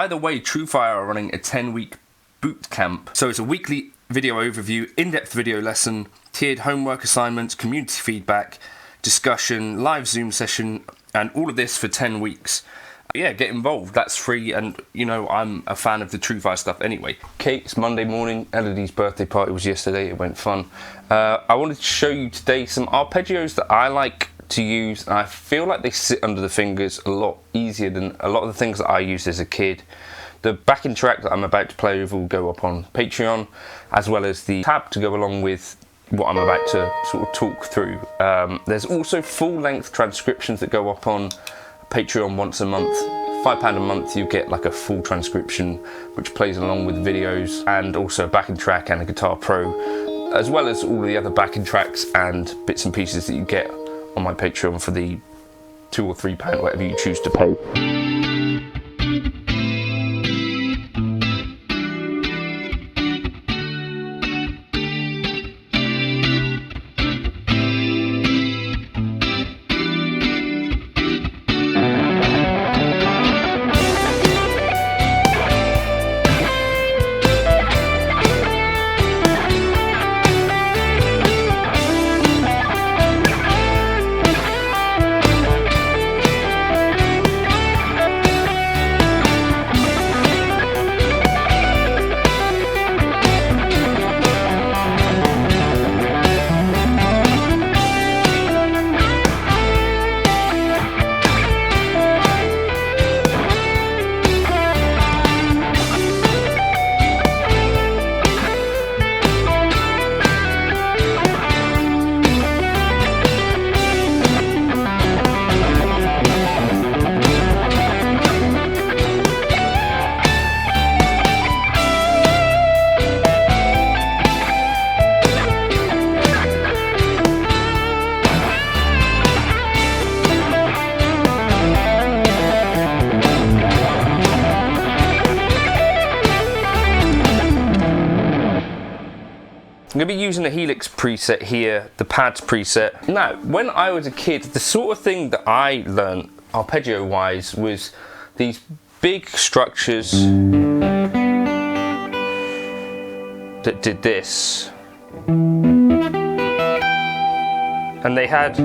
By the way, TrueFire are running a 10-week boot camp. So it's a weekly video overview, in-depth video lesson, tiered homework assignments, community feedback, discussion, live Zoom session, and all of this for 10 weeks. Yeah, get involved. That's free, and you know, I'm a fan of the TrueFire stuff anyway. Kate, it's Monday morning. Elodie's birthday party was yesterday. It went fun. I wanted to show you today some arpeggios that I like to use, and I feel like they sit under the fingers a lot easier than a lot of the things that I used as a kid. The backing track that I'm about to play over will go up on Patreon, as well as the tab to go along with what I'm about to sort of talk through. There's also full-length transcriptions that go up on Patreon once a month. £5 a month, you get like a full transcription which plays along with videos, and also a backing track and a Guitar Pro, as well as all the other backing tracks and bits and pieces that you get on my Patreon for the £2 or £3, whatever you choose to pay. I'm going to be using the Helix preset here, the pads preset. Now, when I was a kid, the sort of thing that I learned arpeggio-wise was these big structures that did this. And they had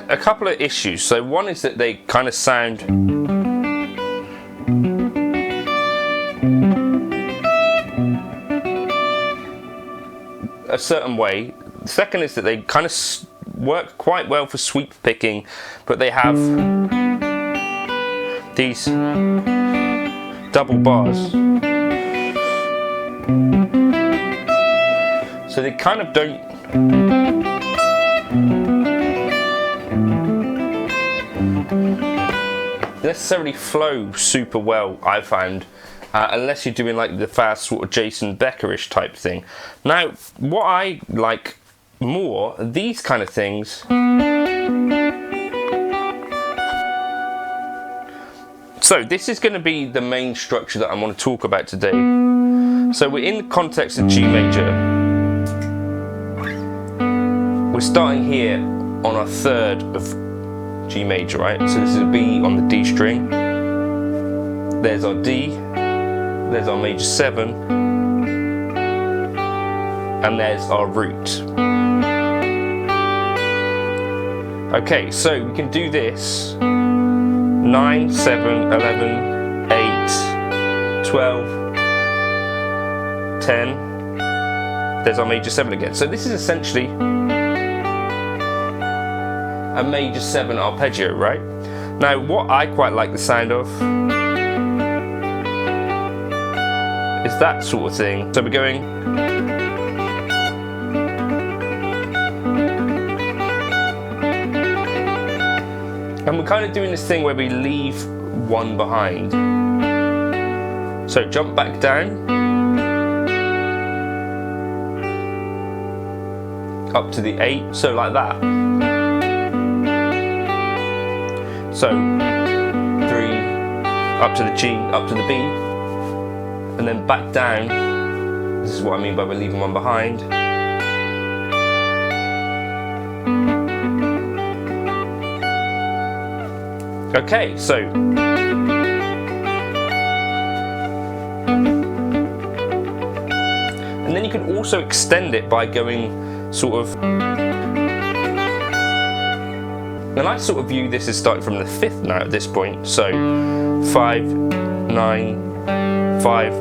a couple of issues. So one is that they kind of sound a certain way. The second is that they kind of work quite well for sweep picking, but they have these double bars. So they kind of don't necessarily flow super well, I found, unless you're doing like the fast sort of Jason Becker-ish type thing. Now, what I like more, these kind of things. So this is going to be the main structure that I want to talk about today. So we're in the context of G major. We're starting here on our third of G major, right? So this is a B on the D string. There's our D. There's our major 7. And there's our root. Okay, so we can do this. 9, 7, 11, 8, 12, 10. There's our major 7 again. So this is essentially a major 7 arpeggio, right? Now, what I quite like the sound of is that sort of thing. So we're going, and we're kind of doing this thing where we leave one behind. So jump back down, up to the 8, so like that. So 3, up to the G, up to the B, and then back down This is what I mean by we're leaving one behind. Okay, so and then you can also extend it by going sort of, and I sort of view this as starting from the 5th note at this point, so 5, 9, 5,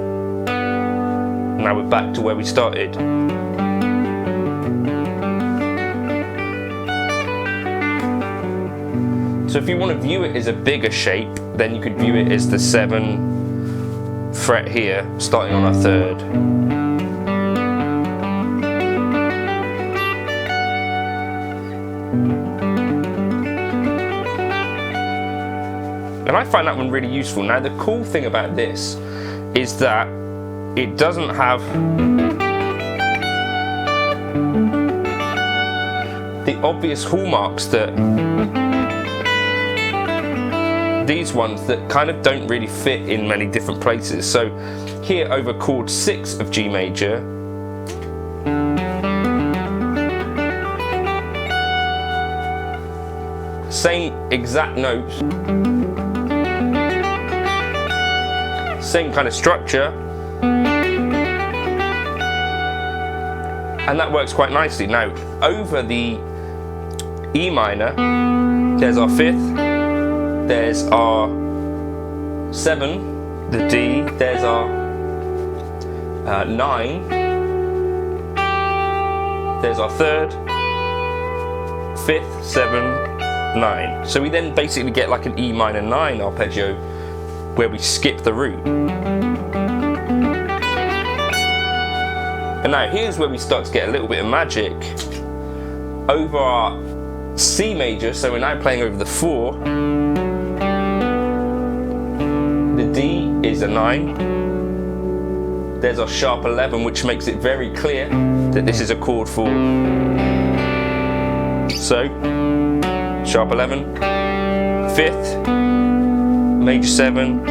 now we're back to where we started. So if you want to view it as a bigger shape, then you could view it as the 7 fret here, starting on our 3rd. And I find that one really useful. Now the cool thing about this is that it doesn't have the obvious hallmarks that these ones that kind of don't really fit in many different places. So here over chord 6 of G major, same exact notes, same kind of structure, and that works quite nicely. Now over the E minor, there's our 5th, there's our 7, the D, there's our 9, there's our 3rd, 5th, 7, 9. So we then basically get like an E minor 9 arpeggio where we skip the root. And now here's where we start to get a little bit of magic. Over our C major, so we're now playing over the 4, the D is a 9, there's our sharp 11, which makes it very clear that this is a chord for, so sharp 11, 5th, major 7,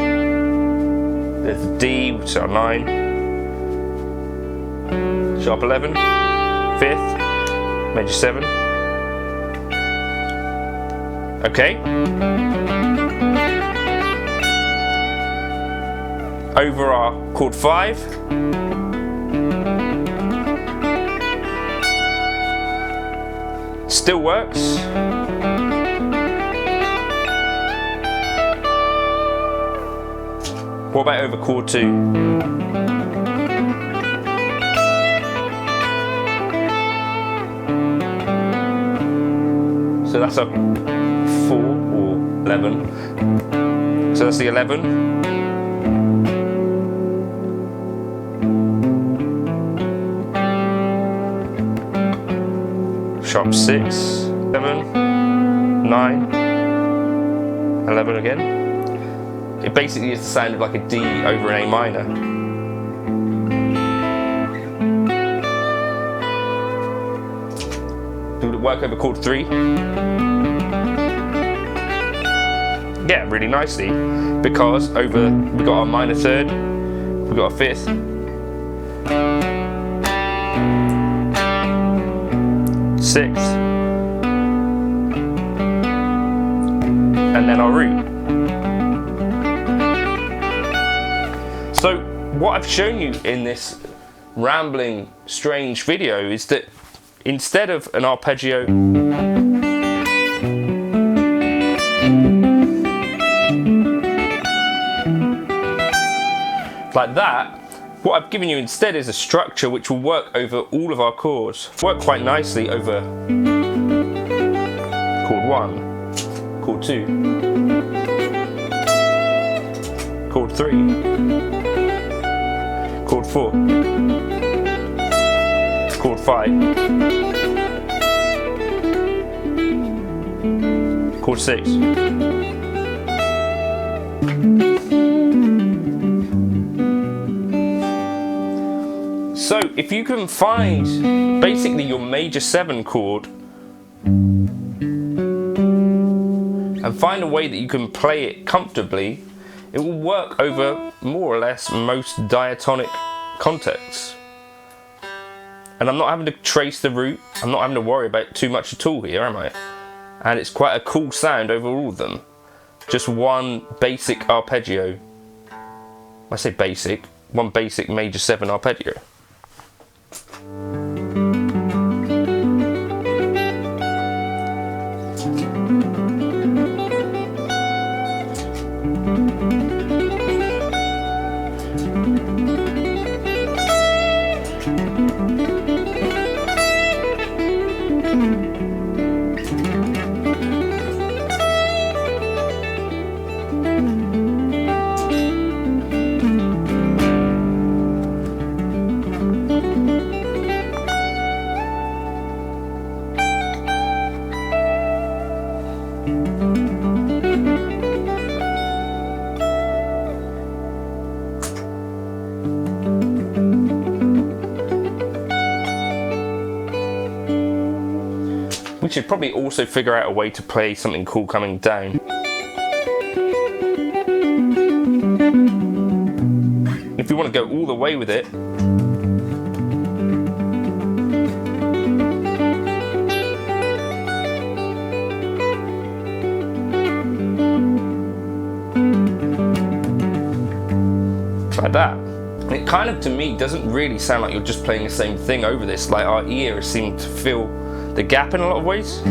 there's the D, which is our 9, sharp 11, 5th, major 7, okay. Over our chord 5, still works. What about over chord 2? So that's a 4 or 11. So that's the 11. Sharp 6, 7, 9, 11 again. It basically is the sound of like a D over an A minor. Would it work over chord 3? Yeah, really nicely, because over we got our minor 3rd, we got our 5th, sixth, and then our root. So what I've shown you in this rambling, strange video is that instead of an arpeggio like that, what I've given you instead is a structure which will work over all of our chords. Work quite nicely over chord 1, chord 2, chord 3, chord 4, chord 5, chord 6. So if you can find basically your major 7 chord and find a way that you can play it comfortably, it will work over more or less most diatonic contexts. And I'm not having to trace the root. I'm not having to worry about too much at all here, am I? And it's quite a cool sound over all of them. Just one basic arpeggio. I say basic, one basic major 7 arpeggio. We should probably also figure out a way to play something cool coming down. If you want to go all the way with it, like that. And it kind of, to me, doesn't really sound like you're just playing the same thing over this. Like, our ear seemed to feel the gap in a lot of ways.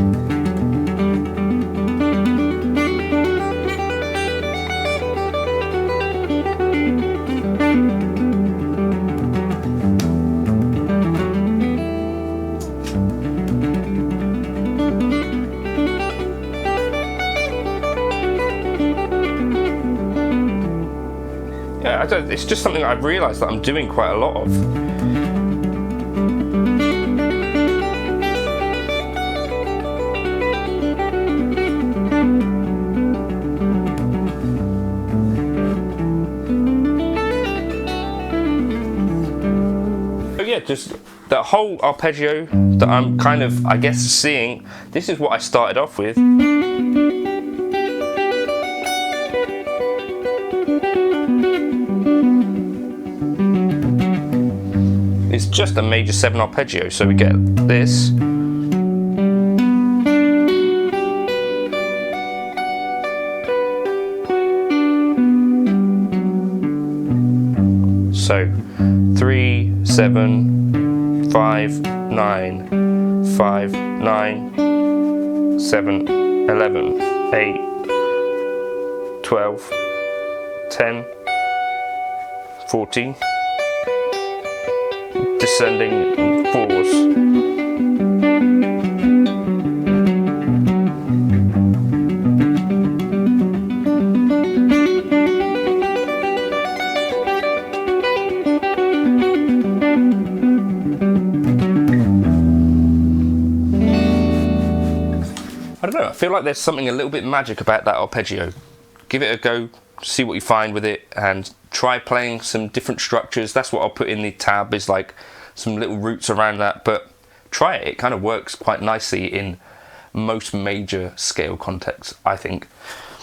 Yeah, it's just something I've realised that I'm doing quite a lot of. Just that whole arpeggio that I'm kind of, I guess, seeing. This is what I started off with. It's just a major 7 arpeggio, so we get this. So 3, 7, 5, 9, 5, 9, 7, 11, 8, 12, 10, 14, descending 4s. I don't know, I feel like there's something a little bit magic about that arpeggio. Give it a go, see what you find with it, and try playing some different structures. That's what I'll put in the tab, is like some little roots around that, but try it. It kind of works quite nicely in most major scale contexts, I think.